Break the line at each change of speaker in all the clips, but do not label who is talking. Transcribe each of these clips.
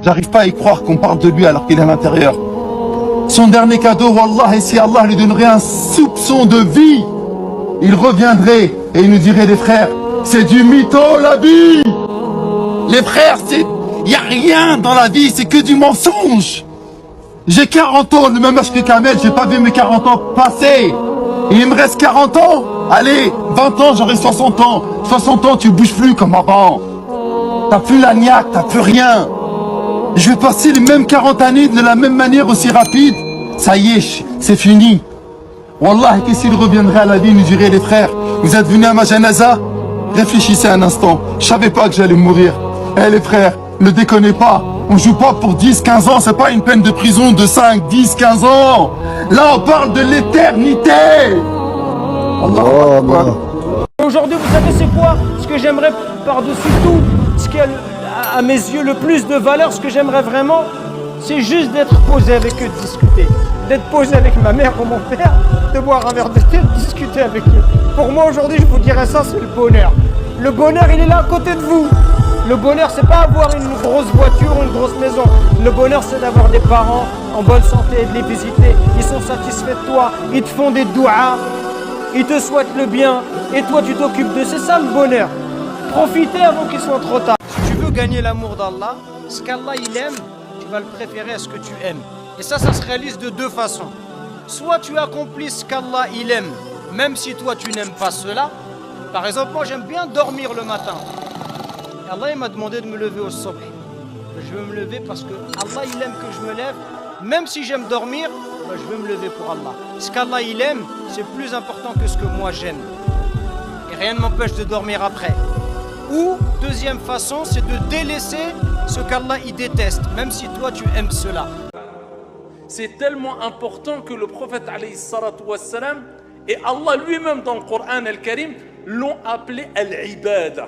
J'arrive pas à y croire qu'on parle de lui alors qu'il est à l'intérieur. Son dernier cadeau, Wallah, et si Allah lui donnerait un soupçon de vie, il reviendrait et il nous dirait, les frères, c'est du mytho la vie. Les frères, il n'y a rien dans la vie, c'est que du mensonge. J'ai 40 ans, le même âge que Kamel, j'ai pas vu mes 40 ans passer. Et il me reste 40 ans. Allez, 20 ans, j'aurai 60 ans. 60 ans, tu bouges plus comme avant. T'as plus la niaque, t'as plus rien. Je vais passer les mêmes 40 années de la même manière aussi rapide. Ça y est, c'est fini. Wallah, qu'est-ce qu'il reviendrait à la vie, nous dirait, les frères, vous êtes venus à ma janaza? Réfléchissez un instant, je savais pas que j'allais mourir. Eh les frères, ne déconnez pas, on joue pas pour 10, 15 ans, c'est pas une peine de prison de 5, 10, 15 ans. Là, on parle de l'éternité. Allah Akbar.
Aujourd'hui, vous savez c'est quoi? Ce que j'aimerais par-dessus tout, ce qui a à mes yeux le plus de valeur, ce que j'aimerais vraiment, c'est juste d'être posé avec eux, de discuter. D'être posé avec ma mère ou mon père, de boire un verre de thé, de discuter avec eux. Pour moi aujourd'hui, je vous dirais ça, c'est le bonheur. Le bonheur, il est là à côté de vous. Le bonheur, c'est pas avoir une grosse voiture ou une grosse maison. Le bonheur, c'est d'avoir des parents en bonne santé et de les visiter. Ils sont satisfaits de toi, ils te font des douas, ils te souhaitent le bien, et toi tu t'occupes d'eux. C'est ça le bonheur. Profitez avant qu'il soit trop tard. Si tu veux gagner l'amour d'Allah, ce qu'Allah il aime, tu vas le préférer à ce que tu aimes. Et ça se réalise de deux façons. Soit tu accomplis ce qu'Allah il aime, même si toi tu n'aimes pas cela. Par exemple, moi j'aime bien dormir le matin. Et Allah il m'a demandé de me lever au subh. Je veux me lever parce que Allah il aime que je me lève. Même si j'aime dormir, je veux me lever pour Allah. Ce qu'Allah il aime, c'est plus important que ce que moi j'aime. Et rien ne m'empêche de dormir après. Ou, deuxième façon, c'est de délaisser ce qu'Allah il déteste, même si toi tu aimes cela.
C'est tellement important que le prophète alayhi salatu wassalam et Allah lui-même dans le Coran al-Karim l'ont appelé al-ibada.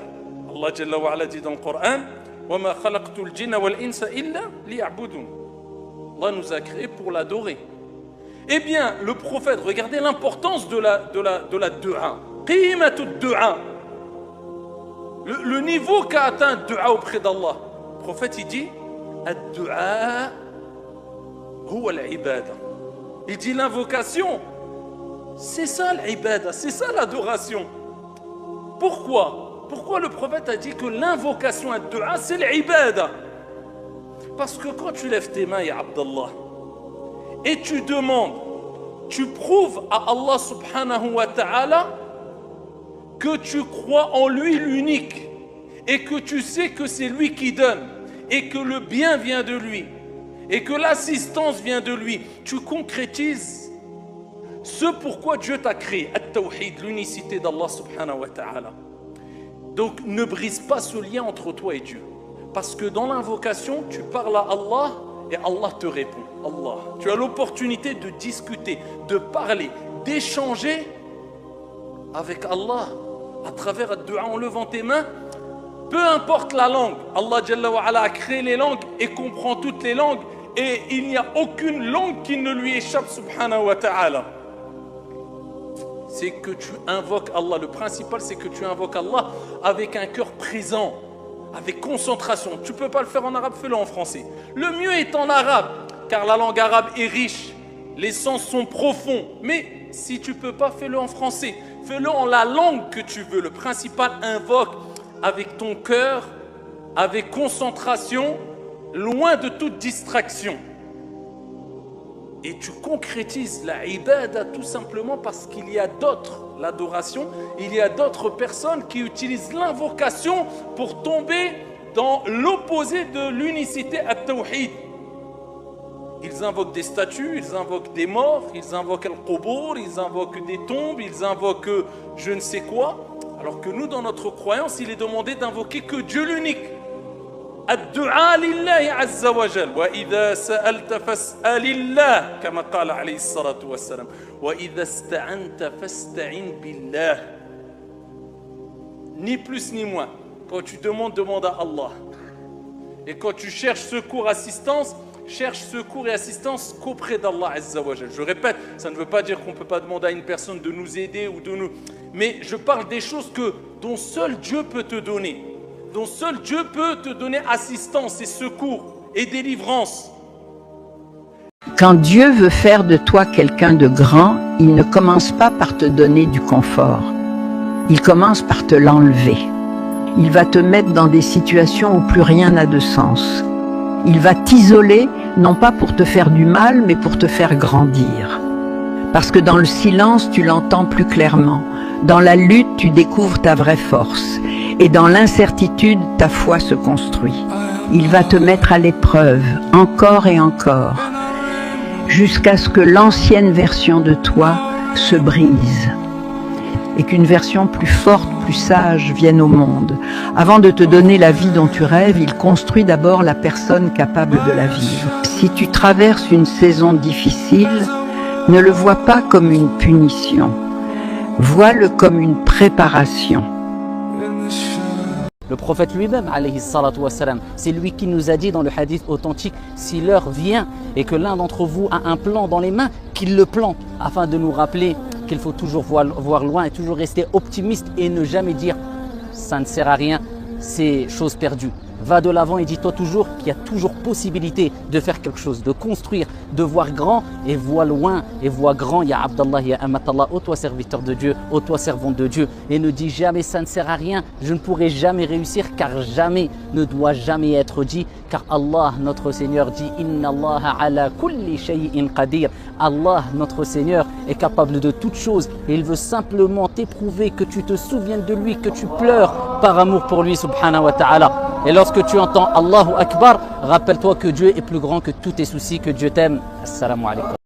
Allah Jalla wa Ala dit dans le Coran وَمَا خَلَقْتُ الْجِنَّ وَالْإِنسَ إِلَّا لِيَعْبُدُونَ. Allah nous a créés pour l'adorer. Eh bien, le prophète, regardez l'importance de la dua. قِيمَةُ الدُّعَى. Le niveau qu'a atteint le dua auprès d'Allah. Le prophète, il dit الدُّعَى هو العبادة. Il dit l'invocation, c'est ça l'ibada, c'est ça l'adoration. Pourquoi le prophète a dit que l'invocation à dua c'est l'ibada? Parce que quand tu lèves tes mains, ya Abdallah, et tu demandes, tu prouves à Allah subhanahu wa ta'ala que tu crois en lui l'unique et que tu sais que c'est lui qui donne et que le bien vient de lui et que l'assistance vient de lui. Tu concrétises ce pourquoi Dieu t'a créé, at-tawhid, l'unicité d'Allah subhanahu wa ta'ala. Donc ne brise pas ce lien entre toi et Dieu, parce que dans l'invocation tu parles à Allah et Allah te répond. Allah, tu as l'opportunité de discuter, de parler, d'échanger avec Allah à travers le dua en levant tes mains. Peu importe la langue, Allah Jalla wa Ala a créé les langues et comprend toutes les langues, et il n'y a aucune langue qui ne lui échappe subhanahu wa ta'ala. C'est que tu invoques Allah. Le principal, c'est que tu invoques Allah avec un cœur présent, avec concentration. Tu ne peux pas le faire en arabe, fais-le en français. Le mieux est en arabe, car la langue arabe est riche, les sens sont profonds. Mais si tu ne peux pas, fais-le en français. Fais-le en la langue que tu veux. Le principal, invoque avec ton cœur, avec concentration, loin de toute distraction. Et tu concrétises la ibada tout simplement parce qu'il y a d'autres, l'adoration, il y a d'autres personnes qui utilisent l'invocation pour tomber dans l'opposé de l'unicité at-tawhid. Ils invoquent des statues, ils invoquent des morts, ils invoquent al-qubur, ils invoquent des tombes, ils invoquent je ne sais quoi. Alors que nous, dans notre croyance, il est demandé d'invoquer que Dieu l'unique. الدعاء لله عز وجل وإذا سألت فاسأل الله كما قال عليه الصلاة والسلام وإذا استعنت فاستعن بالله. Ni plus ni moins. Quand tu demandes, demande à Allah. Et quand tu cherches secours, assistance, cherche secours et assistance qu'auprès d'Allah Azza wa Jal. Je répète, ça ne veut pas dire qu'on ne peut pas demander à une personne de nous aider ou de nous... Mais je parle des choses dont seul Dieu peut te donner. Dont seul Dieu peut te donner assistance et secours et délivrance.
Quand Dieu veut faire de toi quelqu'un de grand, il ne commence pas par te donner du confort. Il commence par te l'enlever. Il va te mettre dans des situations où plus rien n'a de sens. Il va t'isoler, non pas pour te faire du mal, mais pour te faire grandir. Parce que dans le silence, tu l'entends plus clairement. Dans la lutte, tu découvres ta vraie force. Et dans l'incertitude, ta foi se construit. Il va te mettre à l'épreuve, encore et encore, jusqu'à ce que l'ancienne version de toi se brise et qu'une version plus forte, plus sage vienne au monde. Avant de te donner la vie dont tu rêves, il construit d'abord la personne capable de la vivre. Si tu traverses une saison difficile, ne le vois pas comme une punition, vois-le comme une préparation.
Le prophète lui-même, alayhi salatu wassalam, c'est lui qui nous a dit dans le hadith authentique, si l'heure vient et que l'un d'entre vous a un plan dans les mains, qu'il le plante, afin de nous rappeler qu'il faut toujours voir loin et toujours rester optimiste et ne jamais dire ça ne sert à rien, c'est chose perdue. Va de l'avant et dis-toi toujours qu'il y a toujours possibilité de faire quelque chose, de construire, de voir grand et vois loin et vois grand. Ya Abdallah, ya Amatallah, ô toi serviteur de Dieu, ô toi servante de Dieu. Et ne dis jamais ça ne sert à rien, je ne pourrai jamais réussir, car jamais ne doit jamais être dit. Car Allah, notre Seigneur, dit Inna Allah ala kulli shay'in qadir. Allah, notre Seigneur, est capable de toutes choses et il veut simplement t'éprouver, que tu te souviennes de lui, que tu pleures par amour pour lui, subhanahu wa ta'ala. Et lorsque tu entends Allahu Akbar, rappelle-toi que Dieu est plus grand que tous tes soucis, que Dieu t'aime. Assalamu alaikum.